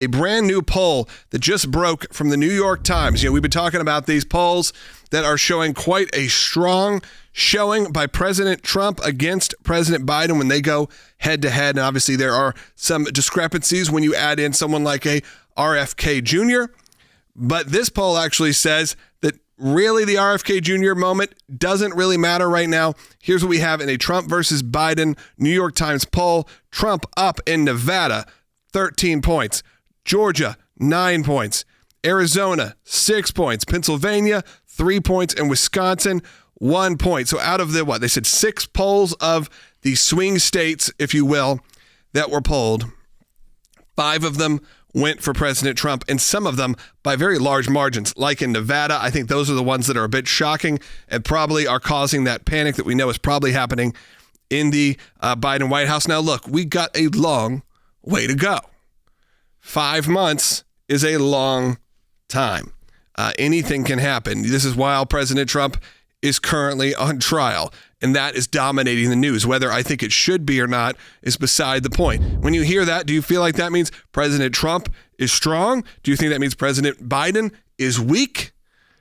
A brand new poll that just broke from the New York Times. We've been talking about these polls that are showing quite a strong showing by President Trump against President Biden when they go head to head. And obviously there are some discrepancies when you add in someone like a RFK Jr. But this poll actually says that really the RFK Jr. moment doesn't really matter right now. Here's what we have in a Trump versus Biden New York Times poll. Trump up in Nevada, 13 points. Georgia, 9 points. Arizona, 6 points. Pennsylvania, 3 points. And Wisconsin, 1 point. So out of they said 6 polls of the swing states, if you will, that were polled, 5 of them went for President Trump, and some of them by very large margins. Like in Nevada, I think those are the ones that are a bit shocking and probably are causing that panic that we know is probably happening in the Biden White House. Now, look, we got a long way to go. 5 months is a long time. Anything can happen. This is while President Trump is currently on trial, and that is dominating the news. Whether I think it should be or not is beside the point. When you hear that, do you feel like that means President Trump is strong? Do you think that means President Biden is weak?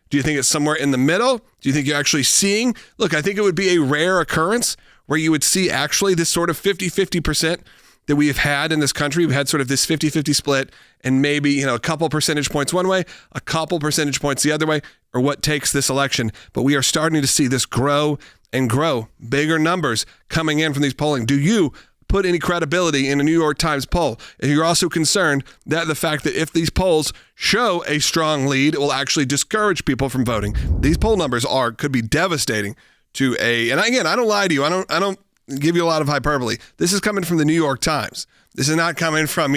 Do you think it's somewhere in the middle? Do you think you're actually seeing? Look, I think it would be a rare occurrence where you would see actually this sort of 50-50% that we have had in this country. We've had sort of this 50-50 split, and maybe, a couple percentage points one way, a couple percentage points the other way, or what takes this election. But we are starting to see this grow and grow. Bigger numbers coming in from these polling. Do you put any credibility in a New York Times poll? And you're also concerned that the fact that if these polls show a strong lead, it will actually discourage people from voting. These poll numbers could be devastating to and again, I don't lie to you. I don't give you a lot of hyperbole. This is coming from the New York Times. This is not coming from,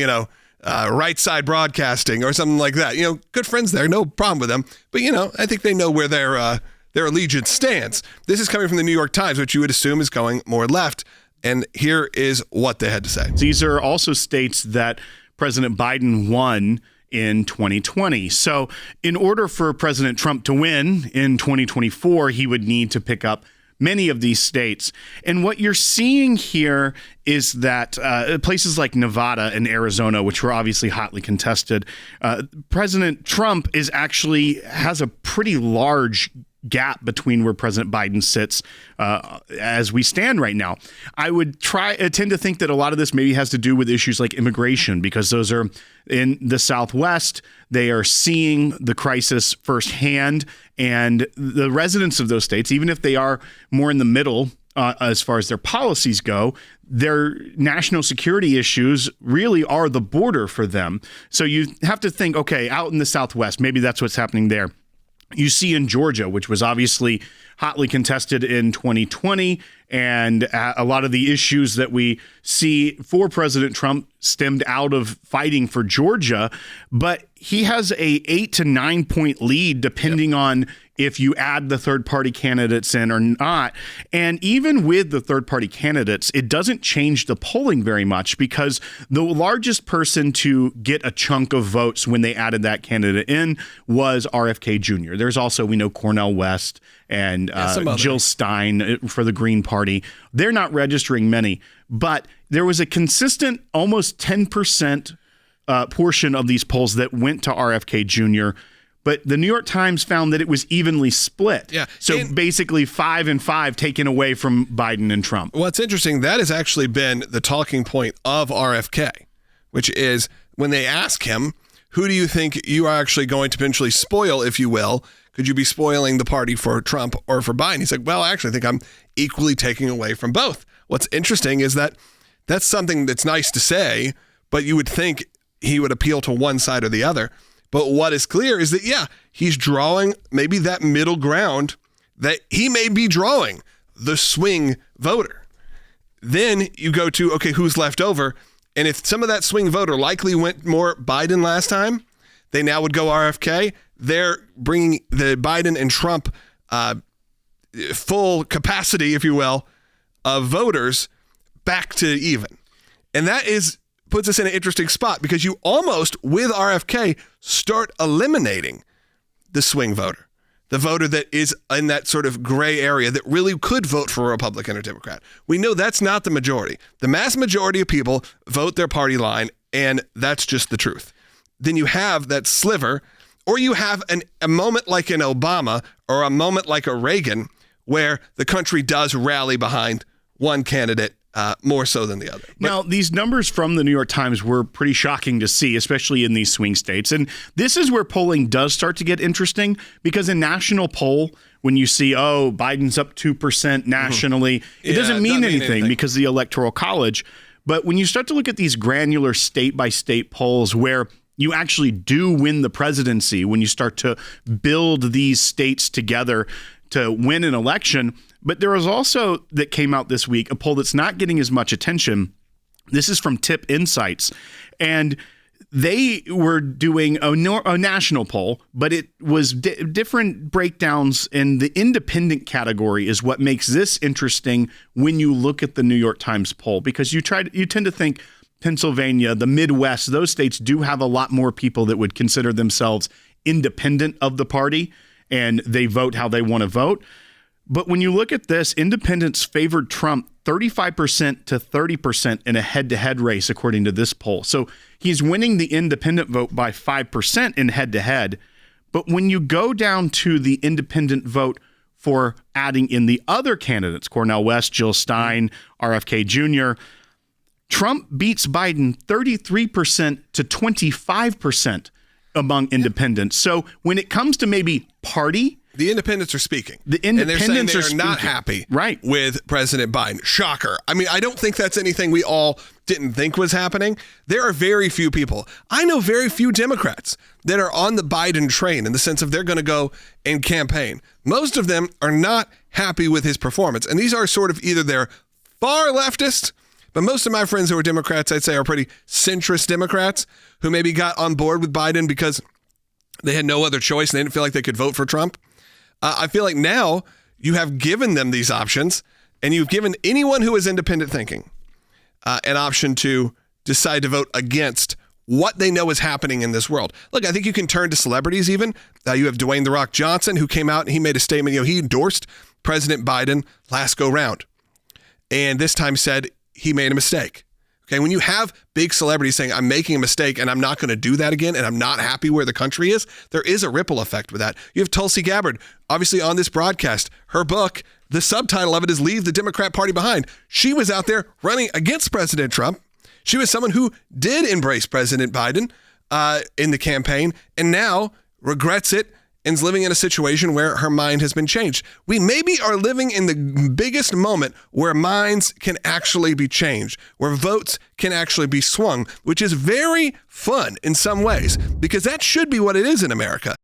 Right Side Broadcasting or something like that. Good friends there, no problem with them. But, I think they know where their allegiance stands. This is coming from the New York Times, which you would assume is going more left. And here is what they had to say. These are also states that President Biden won in 2020. So in order for President Trump to win in 2024, he would need to pick up many of these states. And what you're seeing here is that places like Nevada and Arizona, which were obviously hotly contested, President Trump has a pretty large gap between where President Biden sits as we stand right now. I tend to think that a lot of this maybe has to do with issues like immigration, because those are in the Southwest. They are seeing the crisis firsthand, and the residents of those states, even if they are more in the middle as far as their policies go, their national security issues really are the border for them. So you have to think, okay, out in the Southwest, maybe that's what's happening there. You see in Georgia, which was obviously hotly contested in 2020, and a lot of the issues that we see for President Trump stemmed out of fighting for Georgia, but he has a 8 to 9 point lead depending on if you add the third-party candidates in or not. And even with the third-party candidates, it doesn't change the polling very much, because the largest person to get a chunk of votes when they added that candidate in was RFK Jr. There's also, we know, Cornel West and Jill Stein for the Green Party. They're not registering many, but there was a consistent almost 10% portion of these polls that went to RFK Jr., but the New York Times found that it was evenly split. Yeah. So basically 5 and 5 taken away from Biden and Trump. What's interesting, that has actually been the talking point of RFK, which is when they ask him, who do you think you are actually going to potentially spoil, if you will? Could you be spoiling the party for Trump or for Biden? He's like, well, actually, I think I'm equally taking away from both. What's interesting is that that's something that's nice to say, but you would think he would appeal to one side or the other. But what is clear is that, yeah, he's drawing maybe that middle ground that he may be drawing, the swing voter. Then you go to, okay, who's left over? And if some of that swing voter likely went more Biden last time, they now would go RFK. They're bringing the Biden and Trump full capacity, if you will, of voters back to even. And that puts us in an interesting spot, because you almost, with RFK, start eliminating the swing voter, the voter that is in that sort of gray area that really could vote for a Republican or Democrat. We know that's not the majority. The mass majority of people vote their party line, and that's just the truth. then you have that sliver, or you have a moment like an Obama or a moment like a Reagan where the country does rally behind one candidate more so than the other. Now, these numbers from the New York Times were pretty shocking to see, especially in these swing states. And this is where polling does start to get interesting, because a national poll, when you see, Biden's up 2% nationally, it doesn't mean anything because of the Electoral College. But when you start to look at these granular state-by-state polls where you actually do win the presidency, when you start to build these states together to win an election. But there was also, that came out this week, a poll that's not getting as much attention. This is from Tip Insights. And they were doing a national poll, but it was different breakdowns, and the independent category is what makes this interesting when you look at the New York Times poll, because you tend to think Pennsylvania, the Midwest, those states do have a lot more people that would consider themselves independent of the party, and they vote how they want to vote. But when you look at this, independents favored Trump 35% to 30% in a head-to-head race, according to this poll. So he's winning the independent vote by 5% in head-to-head. But when you go down to the independent vote for adding in the other candidates, Cornel West, Jill Stein, RFK Jr., Trump beats Biden 33% to 25% among independents. So when it comes to maybe party, the independents are speaking. The independents and they're are saying not happy right. with President Biden. Shocker. I mean, I don't think that's anything we all didn't think was happening. There are very few people. I know very few Democrats that are on the Biden train in the sense of they're going to go and campaign. Most of them are not happy with his performance. And these are sort of either they're far leftist, but most of my friends who are Democrats, I'd say, are pretty centrist Democrats who maybe got on board with Biden because they had no other choice and they didn't feel like they could vote for Trump. I feel like now you have given them these options, and you've given anyone who is independent thinking an option to decide to vote against what they know is happening in this world. Look, I think you can turn to celebrities even. You have Dwayne "The Rock" Johnson, who came out and he made a statement. He endorsed President Biden last go round, and this time said he made a mistake. Okay, when you have big celebrities saying, I'm making a mistake and I'm not going to do that again and I'm not happy where the country is, there is a ripple effect with that. You have Tulsi Gabbard, obviously on this broadcast. Her book, the subtitle of it is Leave the Democrat Party Behind. She was out there running against President Trump. She was someone who did embrace President Biden in the campaign and now regrets it and is living in a situation where her mind has been changed. We maybe are living in the biggest moment where minds can actually be changed, where votes can actually be swung, which is very fun in some ways, because that should be what it is in America.